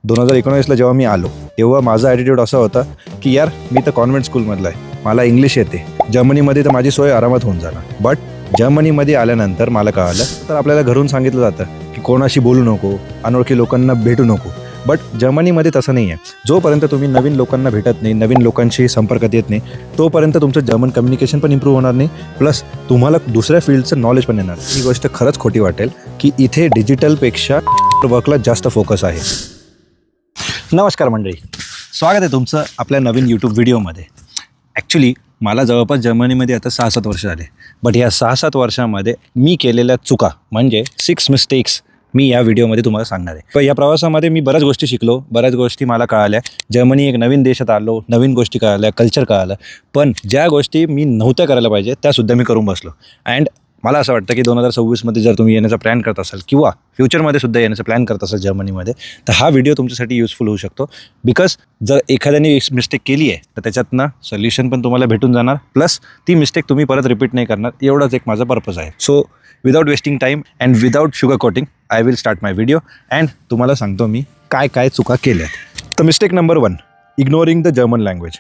2019ला जेव्हा मी आलो तेव्हा माझा ॲटिट्यूड असा होता की यार मी तर कॉन्व्हेंट स्कूलमधला आहे, मला इंग्लिश येते, जर्मनीमध्ये तर माझी सोय आरामात होऊन जाणार. बट जर्मनीमध्ये आल्यानंतर मला कळालं तर आपल्याला घरून सांगितलं जातं की कोणाशी बोलू नको, अनोळखी लोकांना भेटू नको. बट जर्मनीमध्ये तसं नाही आहे. जोपर्यंत तुम्ही नवीन लोकांना भेटत नाही, नवीन लोकांशी संपर्कात येत नाही, तोपर्यंत तुमचं जर्मन कम्युनिकेशन पण इम्प्रूव्ह होणार नाही, प्लस तुम्हाला दुसऱ्या फील्डचं नॉलेज पण येणार. ही गोष्ट खरंच खोटी वाटेल की इथे डिजिटलपेक्षा वर्कला जास्त फोकस आहे. नमस्कार मंडळी, स्वागत आहे तुमचं आपल्या नवीन यूट्यूब व्हिडिओमध्ये. ॲक्च्युली मला जवळपास जर्मनीमध्ये आता 6-7 वर्ष झाले. बट या 6-7 वर्षामध्ये मी केलेल्या चुका म्हणजे 6 मिस्टेक्स मी या व्हिडिओमध्ये तुम्हाला सांगणार आहे. पण या प्रवासामध्ये मी बऱ्याच गोष्टी शिकलो, बऱ्याच गोष्टी मला कळाल्या. जर्मनी एक नवीन देशात आलो, नवीन गोष्टी कळाल्या, कल्चर कळालं. पण ज्या गोष्टी मी नव्हत्या करायला पाहिजे त्यासुद्धा मी करून बसलो. अँड मला असं वाटतं की 2026मध्ये जर तुम्ही येण्याचा प्लॅन करत असाल किंवा फ्युचरमध्ये सुद्धा येण्याचा प्लॅन करत असाल जर्मनीमध्ये, तर हा व्हिडिओ तुमच्यासाठी युजफुल होऊ शकतो. बिकॉज जर एखाद्याने मिस्टेक केली आहे तर त्याच्यातनं सोल्युशन पण तुम्हाला भेटून जाणार, प्लस ती मिस्टेक तुम्ही परत रिपीट नाही करणार. एवढाच एक माझा पर्पज आहे. So without wasting time and without sugar coating I will start my video and तुम्हाला सांगतो मी काय काय चुका केल्यात. तर mistake number 1, ignoring the German language.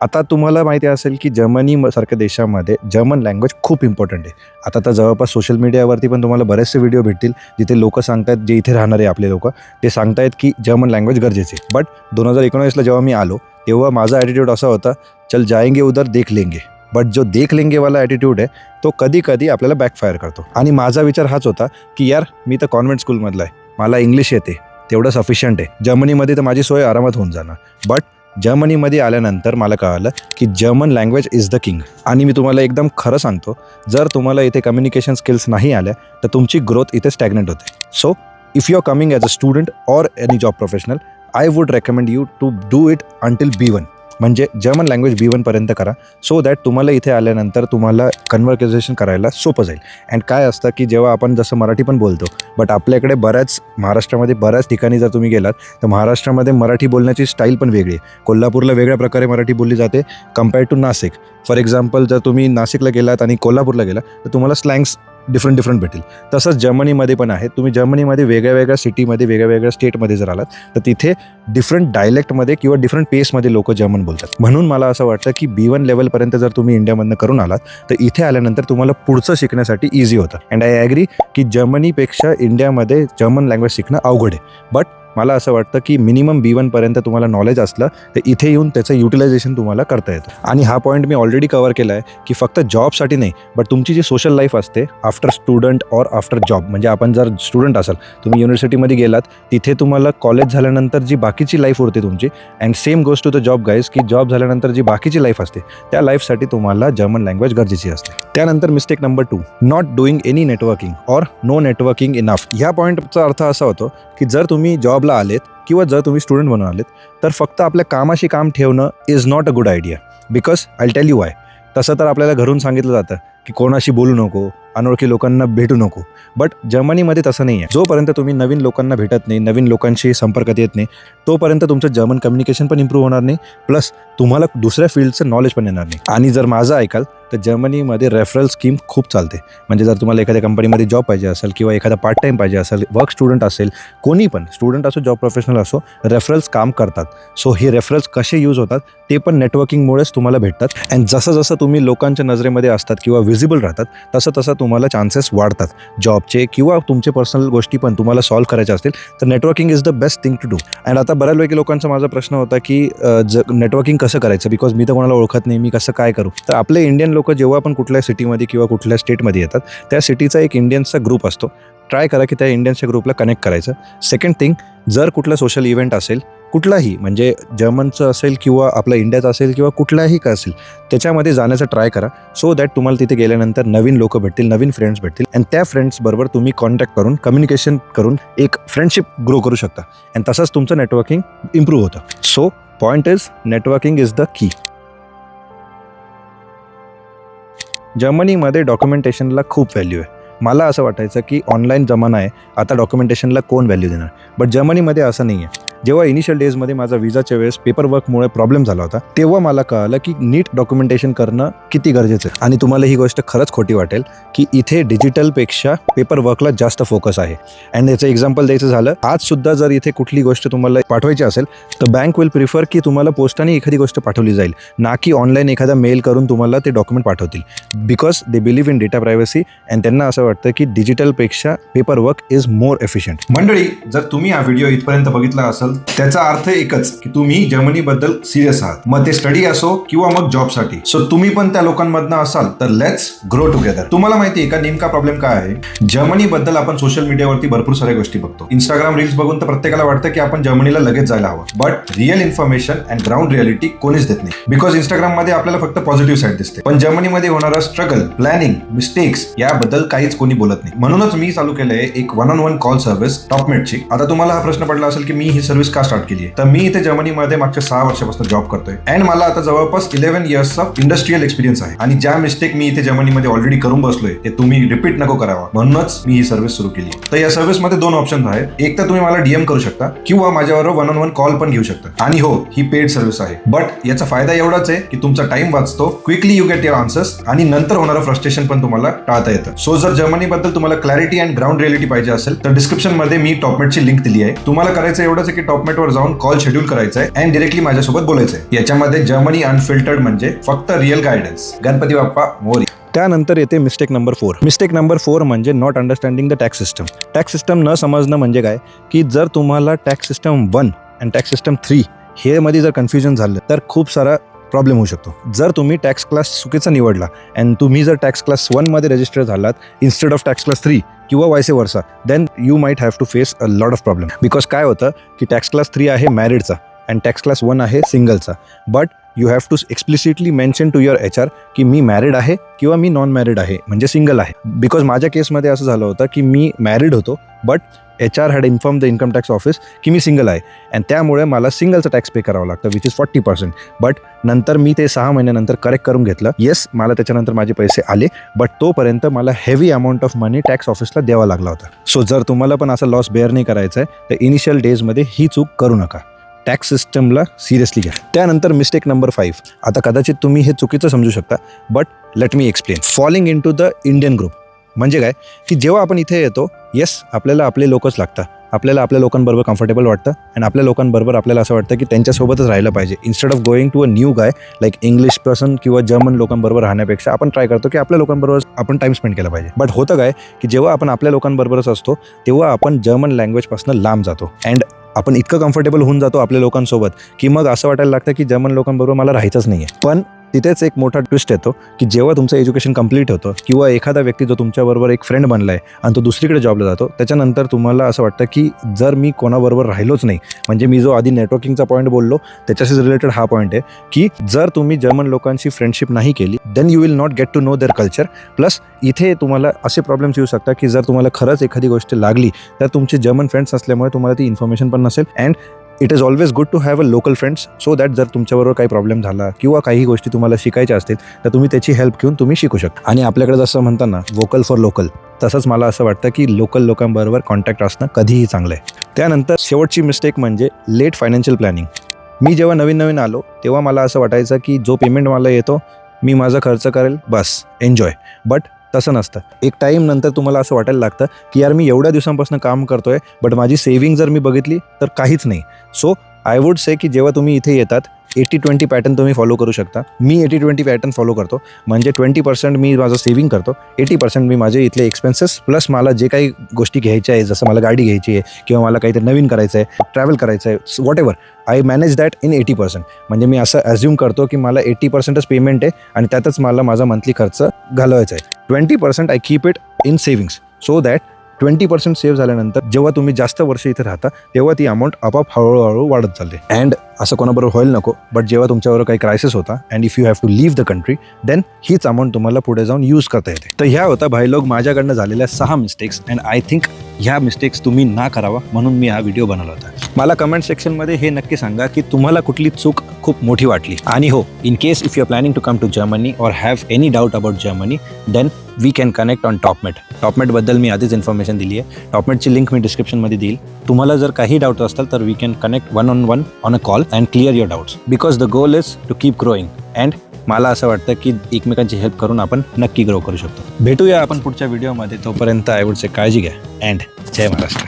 आता तुम्हाला माहिती असेल की जर्मनीसारख्या देशामध्ये जर्मन लँग्वेज खूप इम्पॉर्टंट आहे. आता तर जवळपास सोशल मीडियावरती पण तुम्हाला बरेचसे व्हिडिओ भेटतील जिथे लोक सांगतात, जे इथे राहणारे आपले लोक, ते सांगतायत की जर्मन लँग्वेज गरजेचे. बट 2019ला जेव्हा मी आलो तेव्हा माझा ॲटिट्यूड असा होता, चल जाएंगे उधर देख लेंगे. बट जो देख लेंगेवाला ॲटिट्यूड आहे तो कधी कधी आपल्याला बॅकफायर करतो. आणि माझा विचार हाच होता की यार मी तर कॉन्व्हेंट स्कूलमधला आहे, मला इंग्लिश येते, तेवढं सफिशियंट आहे, जर्मनीमध्ये तर माझी सोय आरामात होऊन जाणार. बट जर्मनीमध्ये आल्यानंतर मला कळालं की German language is the king. आणि मी तुम्हाला एकदम खरं सांगतो, जर तुम्हाला इथे कम्युनिकेशन स्किल्स नाही आल्या तर तुमची ग्रोथ इथे स्टॅग्नेट होते. So if you are coming as a student or any job professional, I would recommend you to do it until B1. म्हणजे जर्मन लँग्वेज B1 पर्यंत करा, सो दॅट तुम्हाला इथे आल्यानंतर तुम्हाला कन्व्हर्सेशन करायला सोपं जाईल. अँड काय असतं की जेव्हा आपण जसं मराठी पण बोलतो, बट आपल्याकडे बऱ्याच महाराष्ट्रामध्ये बऱ्याच ठिकाणी जर तुम्ही गेलात तर महाराष्ट्रामध्ये मराठी बोलण्याची स्टाईल पण वेगळी आहे. कोल्हापूरला वेगळ्या प्रकारे मराठी बोलली जाते compare to Nashik. For example, जर तुम्ही नाशिकला गेलात आणि कोल्हापूरला गेला तर तुम्हाला स्लँग्स डिफरंट भेटेल. तसंच जर्मनीमध्ये पण आहे. तुम्ही जर्मनीमध्ये वेगळ्या सिटीमध्ये, वेगळ्या स्टेटमध्ये जर आलात तर तिथे डिफरंट डायलेक्टमध्ये किंवा डिफरंट पेसमध्ये लोक जर्मन बोलतात. म्हणून मला असं वाटतं की B1 लेवलपर्यंत जर तुम्ही इंडियामधनं करून आलात तर इथे आल्यानंतर तुम्हाला पुढचं शिकण्यासाठी इझी होतं. अँड आय ॲग्री की जर्मनीपेक्षा इंडियामध्ये जर्मन लँग्वेज शिकणं अवघड आहे. बट मला असं वाटतं की मिनिमम B1 पर्यंत तुम्हाला नॉलेज असलं तर इथे येऊन त्याचं युटिलायझेशन तुम्हाला करता येतं. आणि हा पॉईंट मी ऑलरेडी कवर केला आहे की फक्त जॉबसाठी नाही, बट तुमची जी सोशल लाईफ असते after student or after job. म्हणजे आपण जर स्टुडंट असाल, तुम्ही युनिव्हर्सिटीमध्ये गेलात, तिथे तुम्हाला कॉलेज झाल्यानंतर जी बाकीची लाईफ उरते तुमची, अँड सेम गोष्ट टू द जॉब गाईज, की जॉब झाल्यानंतर जी बाकीची लाईफ असते त्या लाईफसाठी तुम्हाला जर्मन लँग्वेज गरजेची असते. त्यानंतर mistake number 2, not doing any networking or know networking enough. ह्या पॉईंटचा अर्थ असा होतो की जर तुम्ही जॉबला आलेत किंवा जर तुम्ही स्टुडंट बनून आलेत तर फक्त आपल्या कामाशी काम ठेवणं is not a good idea. Because I tell you Y. तसं तर आपल्याला घरून सांगितलं जातं की कोणाशी बोलू नको, अनोळखी लोकांना भेटू नको. बट जर्मनीमध्ये तसं नाही आहे. जोपर्यंत तुम्ही नवीन लोकांना भेटत नाही, नवीन लोकांशी संपर्कात येत नाही, तोपर्यंत तुमचं जर्मन कम्युनिकेशन पण इम्प्रूव्ह होणार नाही, प्लस तुम्हाला दुसऱ्या फील्डचं नॉलेज पण येणार नाही. आणि जर माझं ऐकाल तर जर्मनीमध्ये रेफरल स्कीम खूप चालते. म्हणजे जर तुम्हाला एखाद्या कंपनीमध्ये जॉब पाहिजे असेल किंवा एखादा पार्ट टाईम पाहिजे असेल, वर्क स्टुडंट असेल, कोणी पण, स्टुडंट असो जॉब प्रोफेशनल असो, रेफरल्स काम करतात. सो हे रेफरल्स कसे यूज होतात ते पण नेटवर्किंगमुळेच तुम्हाला भेटतात. अँड जसं जसं तुम्ही लोकांच्या नजरेमध्ये असतात किंवा व्हिजिबल राहतात तसं तसं तुम्हाला चान्सेस वाढतात जॉबचे, किंवा तुमचे पर्सनल गोष्टी पण तुम्हाला सॉल्व्ह करायच्या असतील तर networking is the best thing to do. And आता बऱ्याचपैकी लोकांचा माझा प्रश्न होता की नेटवर्किंग कसं करायचं, बिकॉज मी तर कोणाला ओळखत नाही, मी कसं काय करू. तर आपले इंडियन लोक जेव्हा पण कुठल्या सिटीमध्ये किंवा कुठल्या स्टेटमध्ये येतात त्या सिटीचा एक इंडियन्सचा ग्रुप असतो. ट्राय करा की त्या इंडियन्सच्या ग्रुपला कनेक्ट करायचं. सेकंड थिंग, जर कुठला सोशल इव्हेंट असेल कुठलाही, म्हणजे जर्मनचं असेल किंवा आपलं इंडियाचं असेल किंवा कुठलाही का असेल, त्याच्यामध्ये जाण्याचा ट्राय करा. सो दॅट तुम्हाला तिथे गेल्यानंतर नवीन लोक भेटतील, नवीन फ्रेंड्स भेटतील, अँड त्या फ्रेंड्सबरोबर तुम्ही कॉन्टॅक्ट करून, कम्युनिकेशन करून एक फ्रेंडशिप ग्रो करू शकता. अँड तसंच तुमचं नेटवर्किंग इम्प्रूव्ह होतं. So point is networking is the key. जर्मनीमध्ये डॉक्युमेंटेशनला खूप व्हॅल्यू आहे. मला असं वाटायचं की ऑनलाईन जमाना आहे, आता डॉक्युमेंटेशनला कोण व्हॅल्यू देणार. बट जर्मनीमध्ये असं नाही आहे. जेव्हा इनिशियल डेजमध्ये माझा विजाच्या वेळेस पेपर वर्कमुळे प्रॉब्लेम झाला होता, तेव्हा मला कळालं की नीट डॉक्युमेंटेशन करणं किती गरजेचं आहे. आणि तुम्हाला ही गोष्ट खरंच खोटी वाटेल की इथे डिजिटलपेक्षा पेपर वर्कला जास्त फोकस आहे. अँड याचं एक्झाम्पल द्यायचं झालं, आज सुद्धा जर इथे कुठली गोष्ट तुम्हाला पाठवायची असेल तर बँक विल प्रिफर की तुम्हाला पोस्टाने एखादी गोष्ट पाठवली जाईल, ना की ऑनलाईन एखादा मेल करून तुम्हाला ते डॉक्युमेंट पाठवतील. Because they believe in data privacy and त्यांना असं वाटतं की डिजिटलपेक्षा paper work is more efficient. मंडळी, जर तुम्ही हा व्हिडिओ इथपर्यंत बघितला असेल त्याचा अर्थ एकच की तुम्ही जर्मनीबद्दल सिरियस आहात, मग ते स्टडी असो किंवा मग जॉबसाठी. सो तुम्ही पण त्या लोकांमधनं असाल तर लेट्स ग्रो टुगेदर. तुम्हाला माहिती आहे का नेमका प्रॉब्लेम काय आहे? जर्मनीबद्दल आपण सोशल मीडियावरती भरपूर साऱ्या गोष्टी बघतो. इंस्टाग्राम रील्स बघून तर प्रत्येकाला वाटतं की आपण जर्मनीला लगेच जायला हवं, but real information and ground reality कोणीच देत नाही. बिकॉज इंस्टाग्राम मध्ये आपल्याला फक्त पॉझिटिव्ह साईड दिसते, पण जर्मनीमध्ये होणारा स्ट्रगल, प्लॅनिंग, मिस्टेक्स याबद्दल काहीच कोणी बोलत नाही. म्हणूनच मी चालू केलंय एक 1-on-1 कॉल सर्व्हिस टॉपमेटची. आता तुम्हाला हा प्रश्न पडला असेल की मी ही सर्व्हिस का स्टार्ट केली आहे, तर मी इथे जर्मनीमध्ये मागच्या 6 वर्षापासून जॉब करतोय अँड मला आता जवळपास 11 इयर्स ऑफ इंडस्ट्रियल एक्सपिरियन्स आहे. आणि ज्या मिस्टेक मी इथे जर्मनीमध्ये ऑलरेडी करून बसलोय ते तुम्ही रिपीट नको करावा, म्हणूनच मी ही सर्व्हिस सुरू केली. तर या सर्व्हिस मध्ये 2 ऑप्शन आहेत. एक तर तुम्ही मला डीएम करू शकता किंवा माझ्याबरोबर 1-on-1 कॉल पण घेऊ शकता. आणि हो, ही पेड सर्व्हिस आहे, बट याचा फायदा एवढाच आहे की तुमचा टाइम वाचतो, quickly you get your answers आणि नंतर होणारं फ्रस्ट्रेशन पण तुम्हाला टाळता येतं. सो जर जर्मनीबद्दल तुम्हाला क्लॅरिटी अँड ग्राउंड रियालिटी पाहिजे असेल तर डिस्क्रिप्शन मध्ये मी टॉपमेटची लिंक दिली आहे. तुम्हाला करायचं एवढंच आहे की टॉपमेटवर जाऊन कॉल शेड्यूल करायचं आहे अँड डिरेक्टली माझ्यासोबत बोलायचंय. याच्यामध्ये जर्मनी अनफिल्टर्ड म्हणजे फक्त रिअल गायडन्स. गणपती बाप्पा मोरी. त्यानंतर येते मिस्टेक नंबर 4. मिस्टेक नंबर 4 म्हणजे not understanding the tax system. Tax system न समजणं म्हणजे काय की जर तुम्हाला tax system 1 and tax system 3 हे मध्ये जर कन्फ्युजन झालं तर खूप सारा प्रॉब्लेम होऊ शकतो. जर तुम्ही टॅक्स क्लास चुकीचा निवडला अँड तुम्ही जर टॅक्स क्लास 1 मध्ये रजिस्टर झालात इन्स्टेड ऑफ टॅक्स क्लास 3 किंवा vice versa, then you might have to face a lot of problem. Because काय होतं की टॅक्स क्लास 3 आहे मॅरिडचा अँड टॅक्स क्लास 1 आहे सिंगलचा, but you have to explicitly mention to your HR की मी married आहे किंवा मी नॉन मॅरिड आहे म्हणजे सिंगल आहे. बिकॉज माझ्या केसमध्ये असं झालं होतं की मी मॅरिड होतो but HR had inform the income tax office की मी सिंगल आहे अँड त्यामुळे मला सिंगलचा टॅक्स पे करावं लागतं विच इज 40%. बट नंतर मी ते 6 महिन्यानंतर करेक्ट करून घेतलं. येस, मला त्याच्यानंतर माझे पैसे आले, बट तोपर्यंत मला heavy amount of money tax ऑफिसला द्यावा लागला होता. सो जर तुम्हाला पण असा लॉस बेअर नाही करायचा आहे तर इनिशियल डेजमध्ये ही चूक करू नका. टॅक्स सिस्टमला सिरियसली घ्या. त्यानंतर मिस्टेक नंबर 5. आता कदाचित तुम्ही हे चुकीचं समजू शकता, but let me explain. Falling in to the Indian group म्हणजे काय की जेव्हा आपण इथे येतो, येस आपल्याला आपले लोकच लागतात, आपल्याला आपल्या लोकांबरोबर कम्फर्टेबल वाटतं आणि आपल्या लोकांबरोबर आपल्याला असं वाटतं की त्यांच्यासोबतच राहिलं पाहिजे. Instead of going to a new guy like English person किंवा जर्मन लोकांबरोबर राहण्यापेक्षा आपण ट्राय करतो की आपल्या लोकांबरोबर आपण टाइम स्पेंड केला पाहिजे. बट होतं काय की जेव्हा आपण आपल्या लोकांबरोबरच असतो तेव्हा आपण जर्मन लँग्वेजपासून लांब जातो अँड आपण इतकं कम्फर्टेबल होऊन जातो आपल्या लोकांसोबत की मग असं वाटायला लागतं की जर्मन लोकांबरोबर मला राहायचंच नाही आहे. पण तिथेच एक मोठा ट्विस्ट येतो की जेव्हा तुमचं एज्युकेशन कंप्लीट होतं किंवा एखादा व्यक्ती जो तुमच्याबरोबर एक फ्रेंड बनला आहे आणि तो दुसरीकडे जॉबला जातो, त्याच्यानंतर तुम्हाला असं वाटतं की जर मी कोणाबरोबर राहिलोच नाही, म्हणजे मी जो आधी नेटवर्किंगचा पॉईंट बोललो त्याच्याशीच रिलेटेड हा पॉईंट आहे की जर तुम्ही जर्मन लोकांशी फ्रेंडशिप नाही केली then you will not get to know their culture. Plus इथे तुम्हाला असे प्रॉब्लेम्स येऊ शकतात की जर तुम्हाला खरंच एखादी गोष्ट लागली तर तुमचे जर्मन फ्रेंड्स असल्यामुळे तुम्हाला ती इन्फॉर्मेशन पण नसेल and it is always good to have a local friends so that जर तुमच्याबरोबर काही प्रॉब्लेम झाला किंवा काही गोष्टी तुम्हाला शिकायच्या असतील तर तुम्ही त्याची हेल्प घेऊन तुम्ही शिकू शकता. आणि आपल्याकडे जसं म्हणतात ना वोकल फॉर लोकल, तसंच मला असं वाटतं की लोकल लोकांबरोबर कॉन्टॅक्ट असणं कधीही चांगलं आहे. त्यानंतर शेवटची मिस्टेक म्हणजे लेट फायनान्शियल प्लॅनिंग. मी जेव्हा नवीन आलो तेव्हा मला असं वाटायचं की जो पेमेंट मला येतो मी माझा खर्च करेल बस एन्जॉय, बट तसं नसतं. एक टाईम नंतर तुम्हाला असं वाटायला लागतं की यार मी एवढ्या दिवसांपासून काम करतोय बट माझी सेव्हिंग जर मी बघितली तर काहीच नाही. सो आय वुड से की जेव्हा तुम्ही इथे येतात 80-20 पॅटर्न तुम्ही फॉलो करू शकता. मी 80-20 पॅटर्न फॉलो करतो, म्हणजे 20% मी माझं सेव्हिंग करतो, 80% मी माझे इथले एक्सपेन्सेस प्लस मला जे काही गोष्टी घ्यायच्या आहे, जसं मला गाडी घ्यायची आहे किंवा मला काहीतरी नवीन करायचं आहे, ट्रॅव्हल करायचं आहे, what ever I manage that in 80%. म्हणजे मी असं ॲज्युम करतो की मला 80%च पेमेंट आहे आणि त्यातच मला माझा मंथली खर्च घालवायचा आहे. 20% I keep it in savings so that 20% save झाल्यानंतर जेव्हा तुम्ही जास्त वर्ष इथे राहता तेव्हा ती अमाऊंट आपोआप हळूहळू वाढत चालते. अँड असं कोणाबरोबर व्हायला नको, बट जेव्हा तुमच्याबरोबर काही क्रायसिस होता and if you have to leave the country then हीच अमाऊंट तुम्हाला पुढे जाऊन यूज करता येते. तर ह्या होता भाई लोक माझ्याकडनं झालेल्या 6 मिस्टेक्स अँड आय थिंक ह्या मिस्टेक्स तुम्ही ना करावा म्हणून मी हा व्हिडिओ बनवला होता. मला कमेंट सेक्शनमध्ये हे नक्की सांगा की तुम्हाला कुठली चूक खूप मोठी वाटली. आणि हो, in case if you are planning to come to Germany और have any doubt about Germany, then we can connect on Topmate. टॉपमेटबद्दल मी आधीच इन्फॉर्मेशन दिली आहे. टॉपमेटची लिंक मी डिस्क्रिप्शनमध्ये देईल. तुम्हाला जर काही डाऊट असतील तर we can connect one on a call and clear your doubts, because the goal is to keep growing. And मला असं वाटतं की एकमेकांची हेल्प करून आपण नक्की ग्रो करू शकतो. भेटूया आपण पुढच्या व्हिडिओमध्ये. तोपर्यंत आय वुड से काळजी घ्या अँड जय महाराष्ट्र.